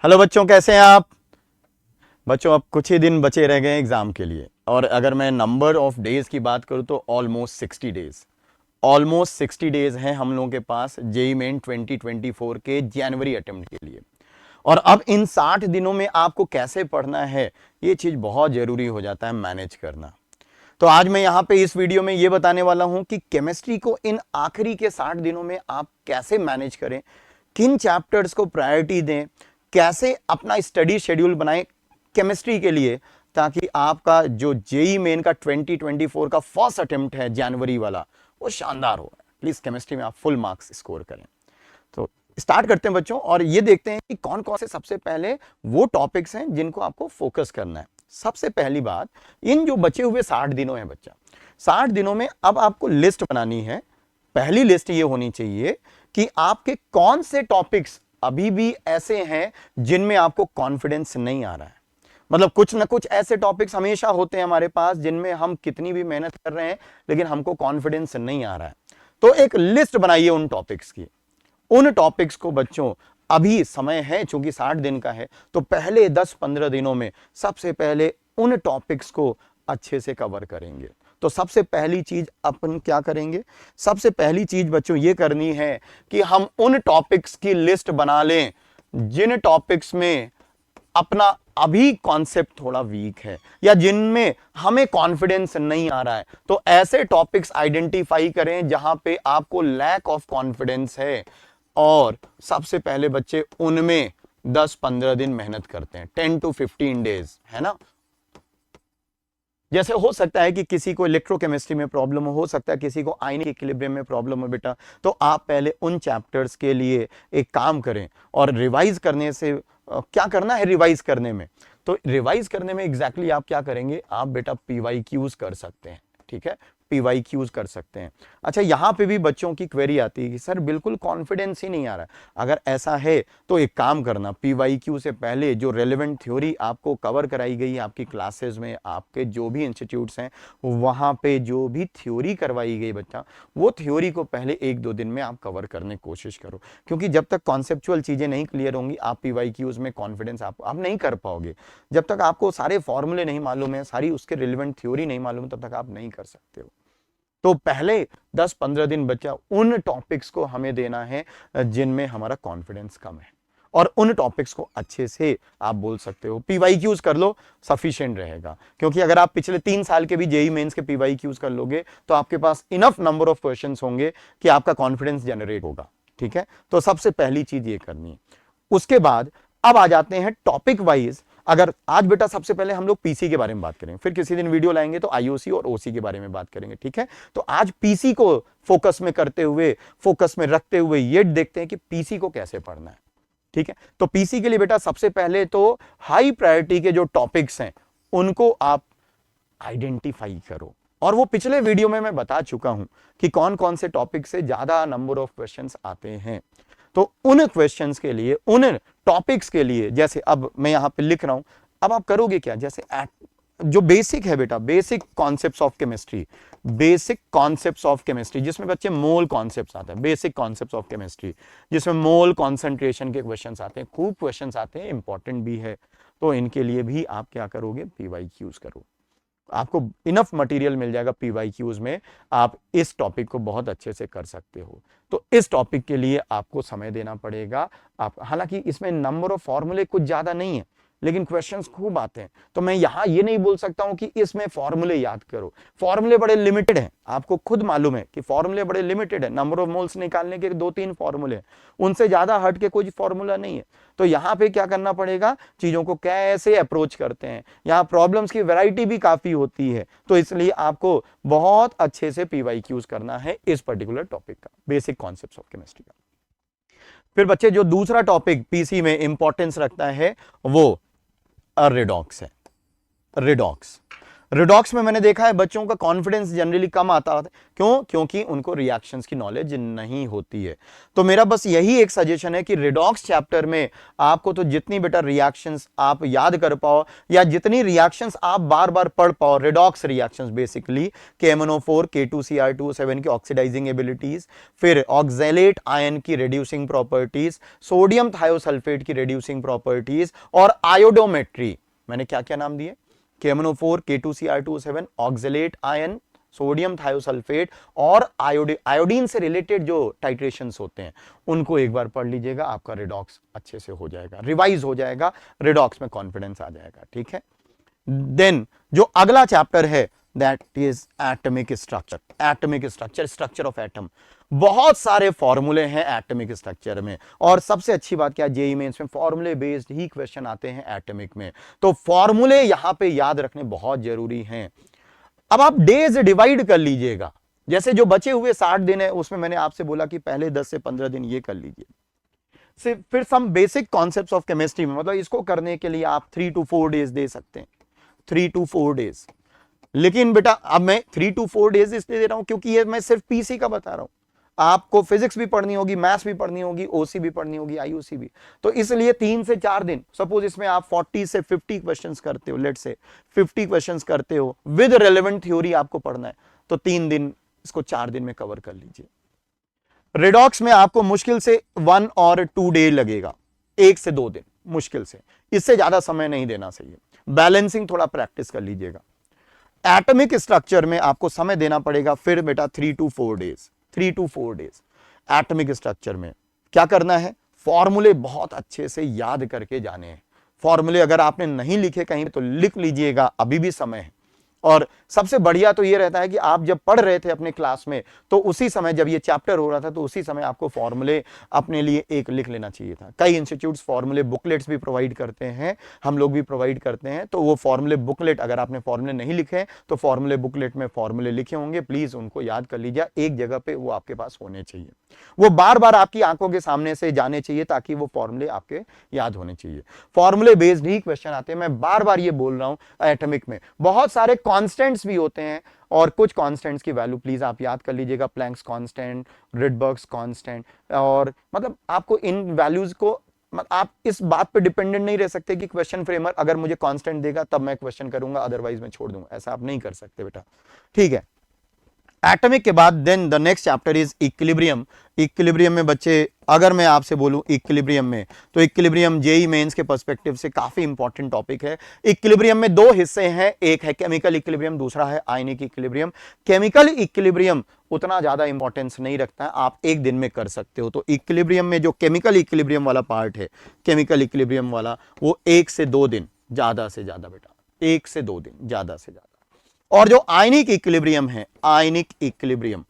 Hello बच्चों, कैसे हैं आप? बच्चों, अब कुछ ही दिन बचे रह गए एग्जाम के लिए, और अगर मैं नंबर ऑफ डेज की बात करूं तो ऑलमोस्ट 60 डेज हैं हम लोगों के पास जेईई मेन 2024 के जनवरी अटेम्प्ट के लिए। और अब इन 60 दिनों में आपको कैसे पढ़ना है, ये चीज बहुत जरूरी हो जाता है मैनेज करना। तो आज मैं यहां पे इस वीडियो में ये बताने वाला हूं कि केमिस्ट्री को इन आखिरी के 60 दिनों में आप कैसे मैनेज करें, किन चैप्टर्स को प्रायोरिटी दें, कैसे अपना स्टडी शेड्यूल बनाएं केमिस्ट्री के लिए, ताकि आपका जो जेई मेन का 2024 का फर्स्ट अटेम्प्ट है जनवरी वाला, वो शानदार हो। प्लीज केमिस्ट्री में आप फुल मार्क्स स्कोर करें। तो स्टार्ट करते हैं बच्चों, और ये देखते हैं कि कौन कौन से सबसे पहले वो टॉपिक्स हैं जिनको आपको फोकस करना है। सबसे पहली बात, इन जो बचे हुए 60 दिनों हैं बच्चा, 60 दिनों में अब आपको लिस्ट बनानी है। पहली लिस्ट ये होनी चाहिए कि आपके कौन से टॉपिक्स अभी भी ऐसे हैं जिनमें आपको कॉन्फिडेंस नहीं आ रहा है। मतलब कुछ ना कुछ ऐसे टॉपिक्स हमेशा होते हैं हमारे पास जिनमें हम कितनी भी मेहनत कर रहे हैं लेकिन हमको कॉन्फिडेंस नहीं आ रहा है। तो एक लिस्ट बनाइए उन टॉपिक्स की। उन टॉपिक्स को बच्चों, अभी समय है चूंकि 60 दिन का है, तो पहले 10-15 दिनों में सबसे पहले उन टॉपिक्स को अच्छे से कवर करेंगे। तो सबसे पहली चीज अपन क्या करेंगे? सबसे पहली चीज बच्चों ये करनी है कि हम उन टॉपिक्स की लिस्ट बना लें जिन टॉपिक्स में अपना अभी कॉन्सेप्ट थोड़ा वीक है या जिनमें हमें कॉन्फिडेंस नहीं आ रहा है। तो ऐसे टॉपिक्स आइडेंटिफाई करें जहां पे आपको लैक ऑफ कॉन्फिडेंस है, और सबसे पहले बच्चे उनमें 10-15 दिन मेहनत करते हैं, 10 to 15 डेज, है ना। जैसे हो सकता है कि किसी को इलेक्ट्रोकेमिस्ट्री में प्रॉब्लम हो सकता है किसी को आयनिक इक्विलिब्रियम में प्रॉब्लम हो बेटा, तो आप पहले उन चैप्टर्स के लिए एक काम करें। और रिवाइज करने से क्या करना है? रिवाइज करने में, तो रिवाइज करने में एग्जैक्टली आप क्या करेंगे? आप बेटा पीवाईक्यूज कर सकते हैं, ठीक है, पीवाईक्यूज कर सकते हैं। अच्छा, यहां पे भी बच्चों की क्वेरी आती है कि सर बिल्कुल कॉन्फिडेंस ही नहीं आ रहा है। अगर ऐसा है तो एक काम करना, पीवाईक्यू से पहले जो रेलेवेंट थ्योरी आपको कवर कराई गई आपकी क्लासेस में, आपके जो भी इंस्टीट्यूट्स हैं वहां पे जो भी थ्योरी करवाई गई बच्चा, वो थ्योरी को पहले 1-2 दिन में आप कवर करने की कोशिश करो। क्योंकि जब तक कॉन्सेप्चुअल चीजें नहीं क्लियर होंगी, आप पीवाईक्यूज में कॉन्फिडेंस आप नहीं कर पाओगे। जब तक आपको सारे फॉर्मूले नहीं मालूम है, सारी उसके रिलेवेंट थ्योरी नहीं मालूम, तब तक आप नहीं कर सकते हो। तो पहले 10-15 दिन बच्चा उन टॉपिक्स को हमें देना है जिनमें हमारा कॉन्फिडेंस कम है, और उन टॉपिक्स को अच्छे से आप बोल सकते हो। पीवाईक्यूज कर लो, सफिशिएंट रहेगा। क्योंकि अगर आप पिछले 3 साल के भी जेईई मेंस के पीवाईक्यूज कर लोगे तो आपके पास इनफ नंबर ऑफ क्वेश्चंस होंगे कि आपका कॉन्फिडेंस जनरेट होगा, ठीक है। तो सबसे पहली चीज ये करनी है। उसके बाद अब आ जाते हैं टॉपिक वाइज। अगर आज बेटा सबसे पहले हम लोग पीसी के बारे में बात करेंगे, फिर किसी दिन वीडियो लाएंगे तो आईओसी और ओसी के बारे में बात करेंगे, ठीक है। तो आज पीसी को फोकस में करते हुए, फोकस में रखते हुए ये देखते हैं कि पीसी को कैसे पढ़ना है, ठीक है। तो पीसी के लिए बेटा सबसे पहले तो हाई प्रायोरिटी के जो टॉपिक्स हैं उनको आप आइडेंटिफाई करो। और वो पिछले वीडियो में मैं बता चुका हूं कि कौन कौन से टॉपिक से ज्यादा नंबर ऑफ क्वेश्चंस आते हैं। तो उन क्वेश्चंस के लिए, उन टॉपिक्स के लिए, जैसे अब मैं यहां पे लिख रहा हूं, अब आप करोगे क्या? जैसे जो बेसिक है बेटा, basic concepts of chemistry, basic concepts of chemistry जिसमें बच्चे मोल कॉन्सेप्ट्स आते हैं, बेसिक कॉन्सेप्ट्स ऑफ केमिस्ट्री जिसमें मोल कॉन्सेंट्रेशन के क्वेश्चंस आते हैं, खूब क्वेश्चंस आते हैं, इंपॉर्टेंट भी है। तो इनके लिए भी आप क्या करोगे? पीवाईक्यूज करो। आपको इनफ मटेरियल मिल जाएगा पीवाईक्यूज में, आप इस टॉपिक को बहुत अच्छे से कर सकते हो। तो इस टॉपिक के लिए आपको समय देना पड़ेगा। आप, हालांकि इसमें नंबर ऑफ फॉर्मूले कुछ ज्यादा नहीं है लेकिन क्वेश्चंस खूब आते हैं, तो मैं यहां ये नहीं बोल सकता हूं कि इसमें फॉर्मूले याद करो। फॉर्मूले बड़े लिमिटेड हैं, आपको खुद मालूम है कि फॉर्मूले बड़े लिमिटेड है। नंबर ऑफ मोल्स निकालने के 2-3 फॉर्मूले, उनसे ज्यादा हट के कोई फॉर्मूला नहीं है। तो यहां पे क्या करना पड़ेगा? चीजों को कैसे अप्रोच करते हैं, यहां प्रॉब्लम्स की वैरायटी भी काफी होती है, तो इसलिए आपको बहुत अच्छे से पीवाईक्यूज करना है इस पर्टिकुलर टॉपिक का, बेसिक कॉन्सेप्ट्स ऑफ केमिस्ट्री का। फिर बच्चे जो दूसरा टॉपिक पीसी में इंपॉर्टेंस रखता है वो रिडॉक्स है। रिडॉक्स रिडॉक्स में मैंने देखा है बच्चों का कॉन्फिडेंस जनरली कम आता है। क्यों? क्योंकि उनको रिएक्शंस की नॉलेज नहीं होती है। तो मेरा बस यही एक सजेशन है कि रिडॉक्स चैप्टर में आपको तो जितनी बेटा रिएक्शंस आप याद कर पाओ या जितनी रिएक्शंस आप बार बार पढ़ पाओ, redox reactions basically KMnO4 K2Cr2O7 की ऑक्सीडाइजिंग एबिलिटीज, फिर ऑक्सैलेट आयन की रिड्यूसिंग प्रॉपर्टीज, सोडियम थायोसल्फेट की रिड्यूसिंग प्रॉपर्टीज और आयोडोमेट्री। मैंने क्या क्या नाम दिए? KMnO4 K2Cr2O7, oxalate ion, sodium thiosulphate और आयोडीन से रिलेटेड जो टाइट्रेशंस होते हैं उनको एक बार पढ़ लीजिएगा, आपका रिडॉक्स अच्छे से हो जाएगा, रिवाइज हो जाएगा, रिडॉक्स में कॉन्फिडेंस आ जाएगा। ठीक है। देन जो अगला चैप्टर है that is atomic structure. Atomic structure, structure of atom. बहुत सारे फॉर्मूले हैं एटॉमिक स्ट्रक्चर में, और सबसे अच्छी बात क्या, जेईई मेंस में फॉर्मूले बेस्ड ही क्वेश्चन आते हैं एटॉमिक में। तो फॉर्मूले यहां पे याद रखने बहुत जरूरी हैं। अब आप डेज डिवाइड कर लीजिएगा, जैसे जो बचे हुए 60 दिन है उसमें मैंने आपसे बोला कि पहले 10 से 15 दिन ये कर लीजिए। फिर some basic concepts of chemistry में, मतलब इसको करने के लिए आप 3 to 4 डेज दे सकते हैं, 3 to 4 डेज। लेकिन बेटा अब मैं 3 to 4 डेज इसलिए दे रहा हूं क्योंकि ये मैं सिर्फ पीसी का बता रहा हूं, आपको फिजिक्स भी पढ़नी होगी, मैथ्स भी पढ़नी होगी, ओसी भी पढ़नी होगी, आईयूसी भी। तो इसलिए 3 से 4 दिन, सपोज इसमें आप 40 से 50 क्वेश्चंस करते हो, लेट से 50 क्वेश्चंस करते हो, विद रेलेवेंट थ्योरी आपको पढ़ना है, तो 3 दिन इसको 4 दिन में कवर कर लीजिए। रिडॉक्स में आपको मुश्किल से 1 और 2 डे लगेगा, 1 से 2 दिन मुश्किल से, इससे ज्यादा समय नहीं देना चाहिए। बैलेंसिंग थोड़ा प्रैक्टिस कर लीजिएगा। एटॉमिक स्ट्रक्चर में आपको समय देना पड़ेगा फिर बेटा 3 to 4 days, 3 to 4 days. Atomic structure में क्या करना है, फॉर्मूले बहुत अच्छे से याद करके जाने हैं। फॉर्मूले अगर आपने नहीं लिखे कहीं तो लिख लीजिएगा, अभी भी समय है। और सबसे बढ़िया तो ये रहता है कि आप जब पढ़ रहे थे अपने क्लास में तो उसी समय जब ये चैप्टर हो रहा था तो उसी समय आपको फॉर्मूले अपने लिए एक लिख लेना चाहिए था। कई इंस्टीट्यूट्स फॉर्मूले बुकलेट्स भी प्रोवाइड करते हैं, हम लोग भी प्रोवाइड करते हैं, तो वो फॉर्मूले बुकलेट, अगर आपने फॉर्मूले नहीं लिखे तो फॉर्मूले बुकलेट में फॉर्मूले लिखे होंगे, प्लीज उनको याद कर लीजिए, एक जगह पे वो आपके पास होने चाहिए, वो बार बार आपकी आंखों के सामने से जाने चाहिए ताकि वो फॉर्मूले आपके याद होने चाहिए। फॉर्मूले बेस्ड ही क्वेश्चन आते हैं, मैं बार बार ये बोल रहा हूं। एटॉमिक में बहुत सारे कांस्टेंट्स भी होते हैं और कुछ कांस्टेंट्स की वैल्यू प्लीज आप याद कर लीजिएगा, प्लैंक्स कांस्टेंट, रिडबर्ग्स कांस्टेंट, और मतलब आपको इन वैल्यूज को, आप इस बात पे डिपेंडेंट नहीं रह सकते कि क्वेश्चन फ्रेमर अगर मुझे कांस्टेंट देगा तब मैं क्वेश्चन करूंगा, अदरवाइज मैं छोड़ दूंगा, ऐसा आप नहीं कर सकते बेटा। ठीक है। एटॉमिक के बाद then the next chapter is equilibrium. Equilibrium में बच्चे अगर मैं आपसे बोलूं इक्विलिब्रियम में, तो इक्विलिब्रियम जेईई मेंस के पर्सपेक्टिव से काफी इंपॉर्टेंट टॉपिक है। इक्विलिब्रियम में 2 हिस्से हैं, एक है केमिकल इक्विलिब्रियम, दूसरा है आयनिक इक्विलिब्रियम। केमिकल इक्विलिब्रियम उतना ज्यादा इंपॉर्टेंस नहीं रखता है, आप एक दिन में कर सकते हो। तो इक्विलिब्रियम में जो केमिकल इक्विलिब्रियम वाला पार्ट है, केमिकल इक्विलिब्रियम वाला, वो 1 से 2 दिन ज्यादा से ज्यादा बेटा, 1 से 2 दिन ज्यादा से ज्यादा। और जो आयनिक इक्विलिब्रियम है, आयनिक इक्विलिब्रियम,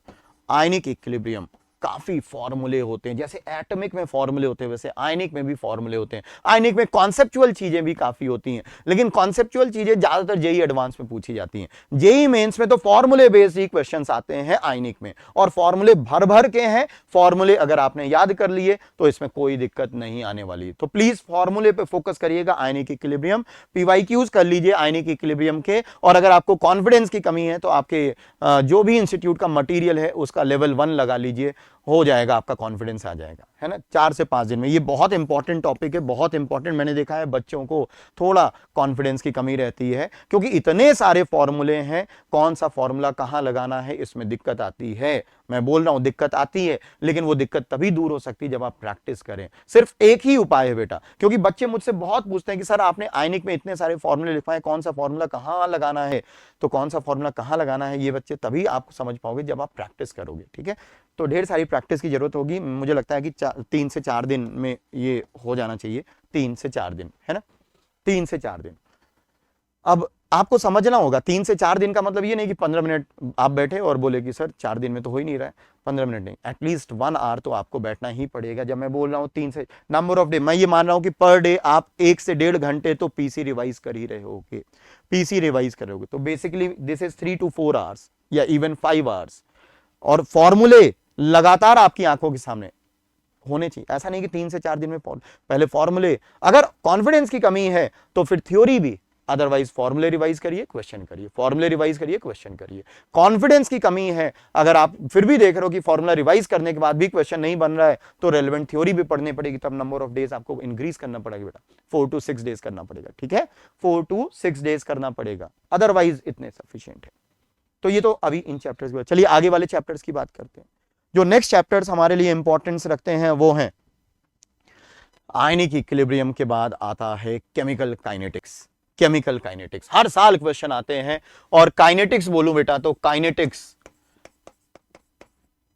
आयनिक इक्विलिब्रियम काफी फॉर्मूले होते हैं, जैसे एटॉमिक में फॉर्मूले होते हैं वैसे आयनिक में भी फॉर्मूले होते हैं। आयनिक में कॉन्सेप्चुअल चीजें भी काफी होती हैं, लेकिन कॉन्सेप्चुअल चीजें ज्यादातर जेईई एडवांस में पूछी जाती हैं। जेईई मेंस में तो फॉर्मूले बेस्ड ही क्वेश्चंस आते हैं आयनिक में, और फॉर्मूले भर भर के हैं। फॉर्मूले अगर आपने याद कर लिए तो इसमें कोई दिक्कत नहीं आने वाली। तो प्लीज फॉर्मूले पे फोकस करिएगा, आयनिक इक्विलिब्रियम, पीवाईक्यूज कर लीजिए आयनिक इक्विलिब्रियम के। और अगर आपको कॉन्फिडेंस की कमी है तो आपके जो भी इंस्टीट्यूट का मटेरियल है उसका लेवल 1 लगा लीजिए, हो जाएगा, आपका कॉन्फिडेंस आ जाएगा, है ना। 4 से 5 दिन में। ये बहुत इंपॉर्टेंट टॉपिक है, बहुत इंपॉर्टेंट। मैंने देखा है बच्चों को थोड़ा कॉन्फिडेंस की कमी रहती है क्योंकि इतने सारे फॉर्मूले हैं, कौन सा फॉर्मूला कहां लगाना है इसमें दिक्कत आती है। मैं बोल रहा हूं दिक्कत आती है, लेकिन वो दिक्कत तभी दूर हो सकती है जब आप प्रैक्टिस करें। सिर्फ एक ही उपाय है बेटा, क्योंकि बच्चे मुझसे बहुत पूछते हैं कि सर आपने आयनिक में इतने सारे फॉर्मूले लिखवाए, कौन सा फॉर्मूला कहां लगाना है। तो कौन सा फॉर्मूला कहां लगाना है ये बच्चे तभी आप समझ पाओगे जब आप प्रैक्टिस करोगे। ठीक है, तो ढेर सारी प्रैक्टिस की जरूरत होगी। मुझे लगता है कि 3 से 4 दिन में ये हो जाना चाहिए, 3 से 4 दिन, है ना, 3 से 4 दिन। अब आपको समझना होगा 3 से 4 दिन का मतलब ये नहीं कि 15 मिनट आप बैठे और बोले कि सर 4 दिन में तो हो ही नहीं रहा है। 15 मिनट नहीं, एटलीस्ट 1 आवर तो आपको बैठना ही पड़ेगा। जब मैं बोल रहा हूँ 3 से नंबर ऑफ डे, मैं ये मान रहा हूँ कि पर डे आप 1 से 1.5 घंटे तो पीसी रिवाइज कर ही रहे होगे, पीसी रिवाइज कर रहे होगे। तो basically this is 3 to 4 hours या इवन 5 आवर्स। और फॉर्मूले लगातार आपकी आंखों के सामने होने चाहिए। ऐसा नहीं कि 3 से 4 दिन में पहले फॉर्मूले। अगर कॉन्फिडेंस की कमी है तो फिर थ्योरी भी अदरवाइज फॉर्मूले रिवाइज करिए, क्वेश्चन करिए, फॉर्मूले रिवाइज करिए, क्वेश्चन करिए। कॉन्फिडेंस की कमी है, अगर आप फिर भी देख रहे हो कि फॉर्मूला रिवाइज करने के बाद भी क्वेश्चन नहीं बन रहा है, तो रेलेवेंट थ्योरी भी पढ़नी पड़ेगी, तब नंबर ऑफ डेज आपको इंक्रीज करना पड़ेगा बेटा, 4 to 6 डेज करना पड़ेगा, ठीक है, 4 to 6 डेज करना पड़ेगा, अदरवाइज इतने सफिशिएंट है। तो ये तो अभी इन चैप्टर्स की बात। चलिए आगे वाले चैप्टर्स की बात करते हैं। जो नेक्स्ट चैप्टर्स हमारे लिए इंपॉर्टेंस रखते हैं वो हैं आयनिक इक्विलिब्रियम के बाद आता है केमिकल काइनेटिक्स। केमिकल काइनेटिक्स हर साल क्वेश्चन आते हैं, और काइनेटिक्स बोलूं बेटा तो काइनेटिक्स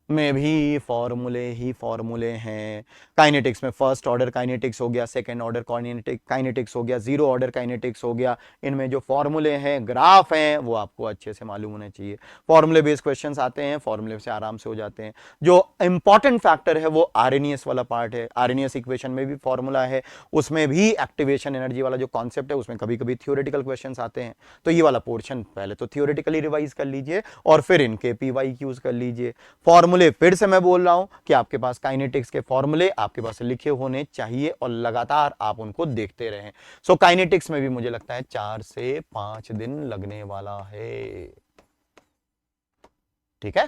में भी फॉर्मूले ही फॉर्मूले हैं। काइनेटिक्स में फर्स्ट ऑर्डर काइनेटिक्स हो गया, सेकंड ऑर्डर काइनेटिक्स हो गया, जीरो ऑर्डर काइनेटिक्स हो गया। इनमें जो फॉर्मूले हैं, ग्राफ हैं, वो आपको अच्छे से मालूम होने चाहिए। फॉर्मूले बेस्ड क्वेश्चंस आते हैं, फॉर्मूले से आराम से हो जाते हैं। जो इंपॉर्टेंट फैक्टर है वो आरएनएस वाला पार्ट है। आरएनएस इक्वेशन में भी फॉर्मूला है, उसमें भी एक्टिवेशन एनर्जी वाला जो कॉन्सेप्ट है, उसमें कभी कभी थियोरेटिकल क्वेश्चन आते हैं। तो ये वाला पोर्शन पहले तो थियोरेटिकली रिवाइज कर लीजिए और फिर इनके पीवाईक्यूज कर लीजिए। फॉर्मूले फिर से मैं बोल रहा हूं कि आपके पास काइनेटिक्स के फॉर्मूले आपके पास लिखे होने चाहिए और लगातार आप उनको देखते रहें। सो काइनेटिक्स में भी मुझे लगता है 4 से 5 दिन लगने वाला है, ठीक है।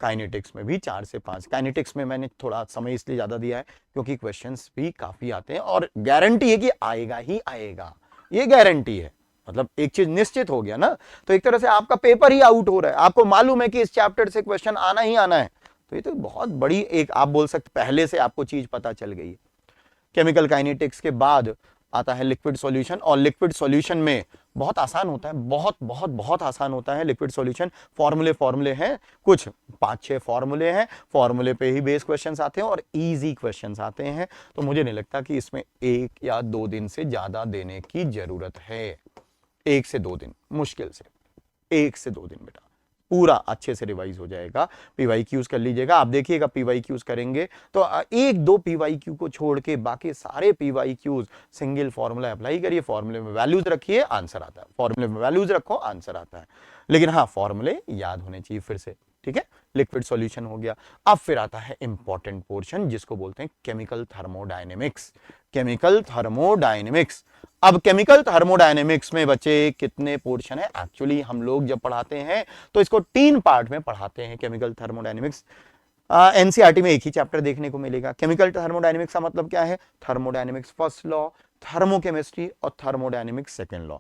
काइनेटिक्स में भी 4 से 5। काइनेटिक्स में मैंने थोड़ा समय इसलिए ज्यादा दिया है क्योंकि क्वेश्चंस भी काफी आते हैं और गारंटी है कि आएगा ही आएगा, ये गारंटी है। मतलब एक चीज निश्चित हो गया ना, तो एक तरह से आपका पेपर ही आउट हो रहा है। आपको मालूम है कि इस चैप्टर से क्वेश्चन आना ही आना है, तो ये तो बहुत बड़ी एक आप बोल सकते पहले से आपको चीज पता चल गई है। केमिकल काइनेटिक्स के बाद आता है लिक्विड सॉल्यूशन, और लिक्विड सॉल्यूशन में बहुत आसान होता है, बहुत बहुत बहुत आसान होता है लिक्विड सॉल्यूशन। फॉर्मूले हैं कुछ 5-6 फॉर्मूले हैं, फॉर्मूले पे ही बेस क्वेश्चंस आते हैं और इजी क्वेश्चंस आते हैं। तो मुझे नहीं लगता कि इसमें 1 या 2 दिन से ज्यादा देने की जरूरत है। 1 से 2 दिन, मुश्किल से 1 से 2 दिन बेटा पूरा अच्छे से रिवाइज हो जाएगा। पीवाईक्यूज कर लीजिएगा, आप देखिएगा पीवाईक्यूज करेंगे तो 1-2 पीवाईक्यू को छोड़ के बाकी सारे पीवाईक्यूज सिंगल फॉर्मूला अप्लाई करिए, फॉर्मूले में वैल्यूज रखिए, आंसर आता है। फॉर्मूले में वैल्यूज रखो, आंसर आता है। लेकिन हाँ, फॉर्मूले याद होने चाहिए फिर से, ठीक है। लिक्विड सॉल्यूशन हो गया। अब फिर आता है इंपॉर्टेंट पोर्शन जिसको बोलते हैं केमिकल थर्मोडायनेमिक्स। Chemical thermodynamics. अब केमिकल थर्मोडायनेमिक्स में बच्चे कितने पोर्शन है? एक्चुअली हम लोग जब पढ़ाते हैं तो इसको 3 पार्ट में पढ़ाते हैं। केमिकल थर्मोडायनेमिक्स एनसीईआरटी में एक ही चैप्टर देखने को मिलेगा। केमिकल थर्मोडायनेमिक्स का मतलब क्या है? थर्मोडायनेमिक्स फर्स्ट लॉ, थर्मोकेमिस्ट्री और थर्मोडायनेमिक्स सेकेंड लॉ।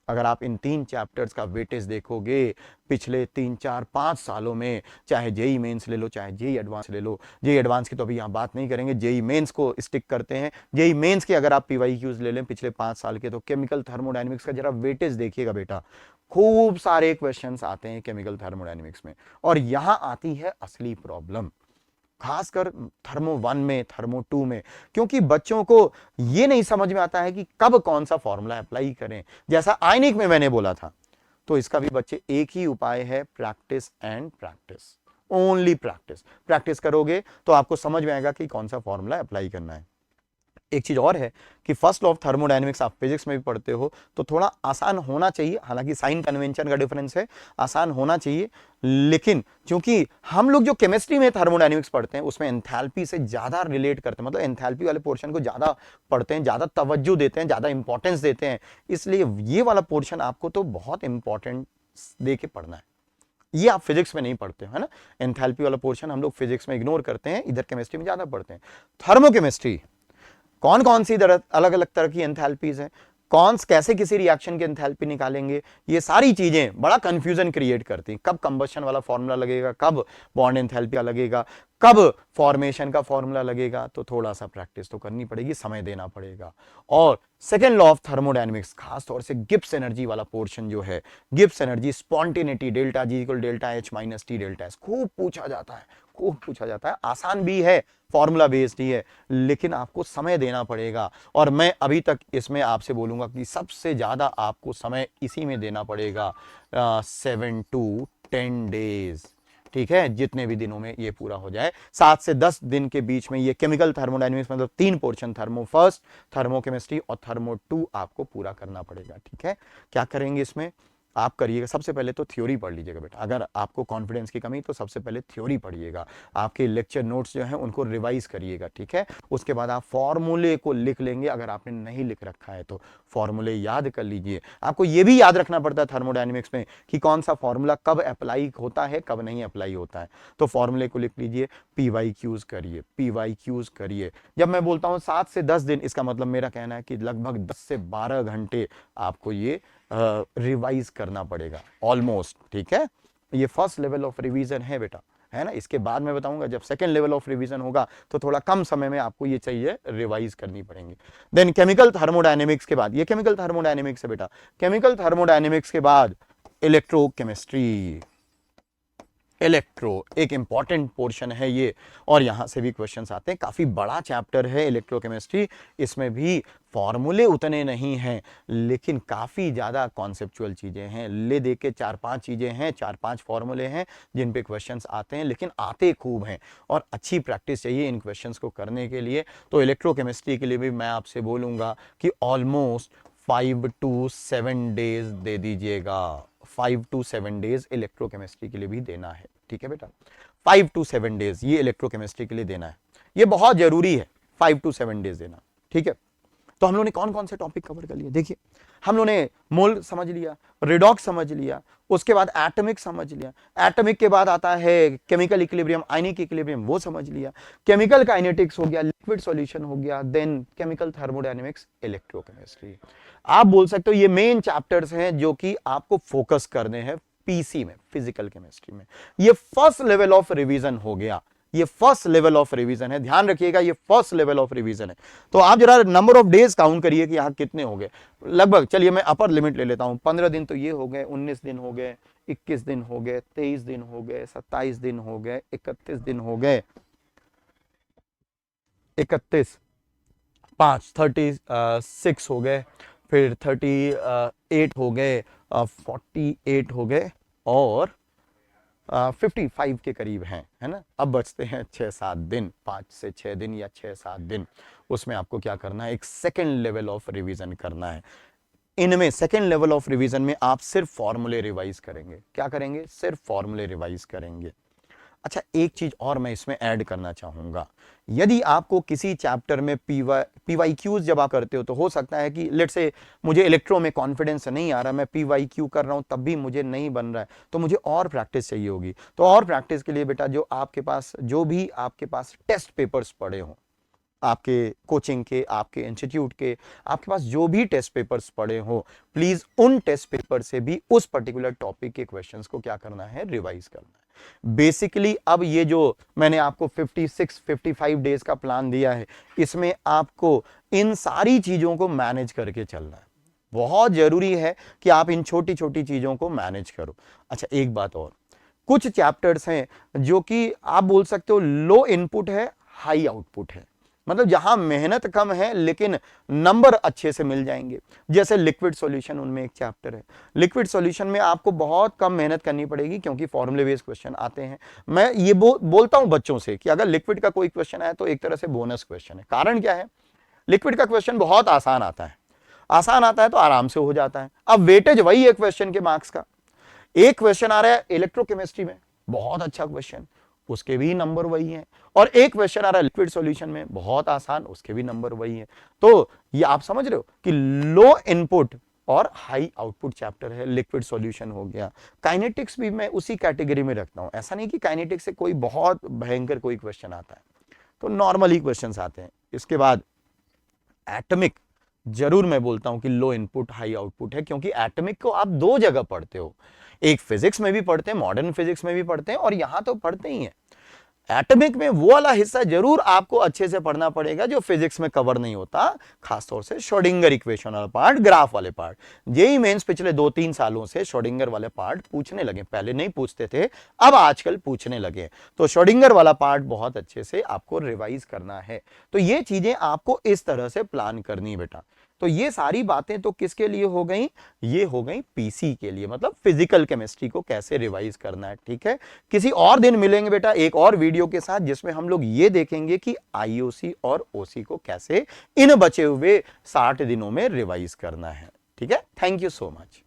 अगर आप इन 3 चैप्टर्स का वेटेज देखोगे पिछले 3-4-5 सालों में, चाहे जेई मेंस ले लो, चाहे जेई एडवांस ले लो। जेई एडवांस की तो अभी यहाँ बात नहीं करेंगे, जेई मेंस को स्टिक करते हैं। जेई मेंस के अगर आप पीवाईक्यूज ले लें पिछले 5 साल के, तो केमिकल थर्मोडायनेमिक्स का जरा वेटेज देखिएगा बेटा, खूब सारे क्वेश्चंस आते हैं केमिकल थर्मोडायनेमिक्स में। और यहां आती है असली प्रॉब्लम, खासकर थर्मो 1 में, थर्मो 2 में, क्योंकि बच्चों को यह नहीं समझ में आता है कि कब कौन सा फॉर्मूला अप्लाई करें। जैसा आयनिक में मैंने बोला था, तो इसका भी बच्चे एक ही उपाय है, practice and practice, only practice. Practice करोगे तो आपको समझ में आएगा कि कौन सा फॉर्मूला अप्लाई करना है। एक चीज और है कि फर्स्ट लॉ ऑफ थर्मोडायनेमिक्स आप फिजिक्स में भी पढ़ते हो, तो थोड़ा आसान होना चाहिए। हालांकि साइन कन्वेंशन का डिफरेंस है, आसान होना चाहिए। लेकिन क्योंकि हम लोग जो केमिस्ट्री में थर्मोडायनेमिक्स पढ़ते हैं उसमें एंथैल्पी से ज्यादा रिलेट करते हैं, मतलब एंथैल्पी वाले पोर्शन को ज्यादा पढ़ते हैं, ज्यादा तवज्जो देते हैं, ज्यादा इंपॉर्टेंस देते हैं। इसलिए ये वाला पोर्शन आपको तो बहुत इंपॉर्टेंट दे के पढ़ना है। ये आप फिजिक्स में नहीं पढ़ते हो, है ना। एंथैल्पी वाला पोर्शन हम लोग फिजिक्स में इग्नोर करते हैं, इधर केमिस्ट्री में ज्यादा पढ़ते हैं। थर्मोकेमिस्ट्री, कौन कौन सी अलग अलग तरह की एंथैल्पीज हैं, कौन कैसे किसी रिएक्शन की एंथैल्पी निकालेंगे, ये सारी चीजें बड़ा कंफ्यूजन क्रिएट करती हैं। कब कंबशन वाला फॉर्मूला लगेगा, कब बॉन्ड एंथैल्पी लगेगा, कब फॉर्मेशन का फॉर्मूला लगेगा। तो थोड़ा सा प्रैक्टिस तो करनी पड़ेगी, समय देना पड़ेगा। और सेकेंड लॉ ऑफ थर्मोडायनेमिक्स, खास तौर से गिब्स एनर्जी वाला पोर्शन जो है, Gibbs energy, spontaneity, delta G equal delta H minus T delta S, खूब पूछा जाता है, खूब पूछा जाता है। आसान भी है, फॉर्मूला बेस्ड ही है, लेकिन आपको समय देना पड़ेगा। और मैं अभी तक इसमें आपसे बोलूंगा कि सबसे ज्यादा आपको समय इसी में देना पड़ेगा, 7 to 10 डेज, ठीक है। जितने भी दिनों में ये पूरा हो जाए, 7 से 10 दिन के बीच में ये केमिकल थर्मोडायनेमिक्स मतलब 3 पोर्शन, थर्मो फर्स्ट, थर्मोकेमिस्ट्री और थर्मो 2 आपको पूरा करना पड़ेगा, ठीक है। क्या करेंगे इसमें? आप करिएगा, सबसे पहले तो थ्योरी पढ़ लीजिएगा बेटा। अगर आपको कॉन्फिडेंस की कमी तो सबसे पहले थ्योरी पढ़िएगा, आपके लेक्चर नोट्स जो हैं उनको रिवाइज करिएगा, ठीक है। उसके बाद आप फॉर्मूले को लिख लेंगे, अगर आपने नहीं लिख रखा है तो फॉर्मूले याद कर लीजिए। आपको ये भी याद रखना पड़ता है थर्मोडायनेमिक्स में कि कौन सा फॉर्मूला कब अप्लाई होता है, कब नहीं अप्लाई होता है। तो फॉर्मूले को लिख लीजिए, PYQs करिए, PYQs करिए। जब मैं बोलता हूं 7 से 10 दिन, इसका मतलब मेरा कहना है कि लगभग 10 से 12 घंटे आपको ये रिवाइज करना पड़ेगा ऑलमोस्ट, ठीक है। ये फर्स्ट लेवल ऑफ रिवीजन है बेटा, है ना। इसके बाद मैं बताऊंगा जब सेकंड लेवल ऑफ रिवीजन होगा तो थोड़ा कम समय में आपको ये चाहिए रिवाइज करनी पड़ेंगी। देन केमिकल थर्मोडायनेमिक्स के बाद, ये केमिकल थर्मोडायनेमिक्स है बेटा, केमिकल थर्मोडायनेमिक्स के बाद इलेक्ट्रोकेमिस्ट्री। इलेक्ट्रो एक इंपॉर्टेंट पोर्शन है ये, और यहां से भी क्वेश्चंस आते हैं। काफी बड़ा चैप्टर है इलेक्ट्रोकेमिस्ट्री, इसमें भी फॉर्मूले उतने नहीं हैं लेकिन काफी ज्यादा कॉन्सेप्चुअल चीजें हैं। ले दे के 4-5 चीजें हैं, 4-5 फॉर्मूले हैं जिन पे क्वेश्चंस आते हैं, लेकिन आते खूब हैं और अच्छी प्रैक्टिस चाहिए इन क्वेश्चंस को करने के लिए। तो इलेक्ट्रोकेमिस्ट्री के लिए भी मैं आपसे बोलूंगा कि ऑलमोस्ट 5 to 7 डेज दे दीजिएगा, 5 to 7 डेज इलेक्ट्रोकेमिस्ट्री के लिए भी देना है, ठीक है बेटा। 5 to 7 डेज ये इलेक्ट्रोकेमिस्ट्री के लिए देना है, ये बहुत जरूरी है 5 to 7 डेज देना, ठीक है। तो हम लोगों ने कौन कौन से टॉपिक कवर कर लिए, देखिए हम लोगों ने मोल समझ लिया, रिडॉक्स समझ लिया, उसके बाद एटॉमिक समझ लिया, एटॉमिक के बाद आता है केमिकल इक्विलिब्रियम, आयनिक इक्विलिब्रियम, वो समझ लिया, केमिकल काइनेटिक्स हो गया, लिक्विड सॉल्यूशन हो गया, देन केमिकल थर्मोडायनेमिक्स, इलेक्ट्रोकेमिस्ट्री। आप बोल सकते हो ये मेन चैप्टर्स हैं जो कि आपको फोकस करने हैं पीसी में, फिजिकल केमिस्ट्री में। ये फर्स्ट लेवल ऑफ रिवीजन हो गया, ये फर्स्ट लेवल ऑफ रिवीजन है, ध्यान रखिएगा ये फर्स्ट लेवल ऑफ रिवीजन है। तो आप जरा नंबर ऑफ डेज काउंट करिए कि यहां कितने हो गए लगभग। चलिए मैं अपर लिमिट ले लेता हूं, 15 दिन तो ये हो गए, 19 दिन हो गए, 21 दिन हो गए, 23 दिन हो गए, 27 दिन हो गए, 31 दिन हो गए, 31 5 36 हो गए, फिर 38 हो गए, 48 हो गए और 55 के करीब हैं, है ना। अब बचते हैं 6-7 दिन, 5 से 6 दिन या 6-7 दिन। उसमें आपको क्या करना है, एक सेकेंड लेवल ऑफ रिवीजन करना है। इनमें सेकेंड लेवल ऑफ रिवीजन में आप सिर्फ फॉर्मूले रिवाइज करेंगे। क्या करेंगे, सिर्फ फॉर्मूले रिवाइज करेंगे। अच्छा एक चीज और मैं इसमें ऐड करना चाहूंगा, यदि आपको किसी चैप्टर में PYQs जब आप करते हो तो हो सकता है कि लेट से मुझे इलेक्ट्रो में कॉन्फिडेंस नहीं आ रहा, मैं PYQ कर रहा हूं तब भी मुझे नहीं बन रहा है, तो मुझे और प्रैक्टिस चाहिए होगी। तो और प्रैक्टिस के लिए बेटा जो भी आपके पास टेस्ट पेपर्स पड़े हों, आपके कोचिंग के, आपके इंस्टीट्यूट के, आपके पास जो भी टेस्ट पेपर्स पड़े हो, प्लीज उन टेस्ट पेपर से भी उस पर्टिकुलर टॉपिक के क्वेश्चंस को क्या करना है, रिवाइज करना है। बेसिकली अब ये जो मैंने आपको 56-55 डेज का प्लान दिया है, इसमें आपको इन सारी चीजों को मैनेज करके चलना है। बहुत जरूरी है कि आप इन छोटी छोटी चीजों को मैनेज करो। अच्छा एक बात और, कुछ चैप्टर्स हैं जो कि आप बोल सकते हो लो इनपुट है, हाई आउटपुट है, मतलब जहां मेहनत कम है लेकिन नंबर अच्छे से मिल जाएंगे। जैसे लिक्विड सॉल्यूशन, उनमें एक चैप्टर है। लिक्विड सॉल्यूशन में आपको बहुत कम मेहनत करनी पड़ेगी क्योंकि फॉर्मूले बेस्ड क्वेश्चन आते हैं। मैं ये बोलता हूं बच्चों से कि अगर लिक्विड का कोई क्वेश्चन आए तो एक तरह से बोनस क्वेश्चन है। कारण क्या है, लिक्विड का क्वेश्चन बहुत आसान आता है, आसान आता है तो आराम से हो जाता है। अब वेटेज वही है क्वेश्चन के मार्क्स का। एक क्वेश्चन आ रहा है इलेक्ट्रोकेमिस्ट्री में, बहुत अच्छा क्वेश्चन, उसके भी नंबर वही हैं, और एक क्वेश्चन आ रहा है लिक्विड सॉल्यूशन में, बहुत आसान, उसके भी नंबर वही हैं। तो ये आप समझ रहे हो कि लो इनपुट और हाई आउटपुट चैप्टर है, लिक्विड सॉल्यूशन हो गया। काइनेटिक्स भी मैं उसी कैटेगरी में रखता हूं, ऐसा नहीं कि काइनेटिक्स से कोई बहुत भयंकर कोई क्वेश्चन आता है, तो नॉर्मली क्वेश्चन आते हैं। इसके बाद एटॉमिक, जरूर मैं बोलता हूं कि लो इनपुट हाई आउटपुट है, क्योंकि एटॉमिक को आप दो जगह पढ़ते हो, एक फिजिक्स में भी पढ़ते हैं, मॉडर्न फिजिक्स में भी पढ़ते हैं, और यहां तो पढ़ते ही हैं। एटॉमिक में वो वाला हिस्सा जरूर आपको अच्छे से पढ़ना पड़ेगा जो फिजिक्स में कवर नहीं होता, खासतौर से श्रोडिंगर इक्वेशन वाला पार्ट, ग्राफ वाले पार्ट। जेईई मेंस पिछले 2-3 सालों से श्रोडिंगर वाले पार्ट पूछने लगे, पहले नहीं पूछते थे, अब आजकल पूछने लगे। तो श्रोडिंगर वाला पार्ट बहुत अच्छे से आपको रिवाइज करना है। तो ये चीजें आपको इस तरह से प्लान करनी है बेटा। तो ये सारी बातें तो किसके लिए हो गई, ये हो गई पीसी के लिए, मतलब फिजिकल केमिस्ट्री को कैसे रिवाइज करना है। ठीक है, किसी और दिन मिलेंगे बेटा एक और वीडियो के साथ जिसमें हम लोग ये देखेंगे कि आईओसी और ओसी को कैसे इन बचे हुए 60 दिनों में रिवाइज करना है। ठीक है, थैंक यू सो मच।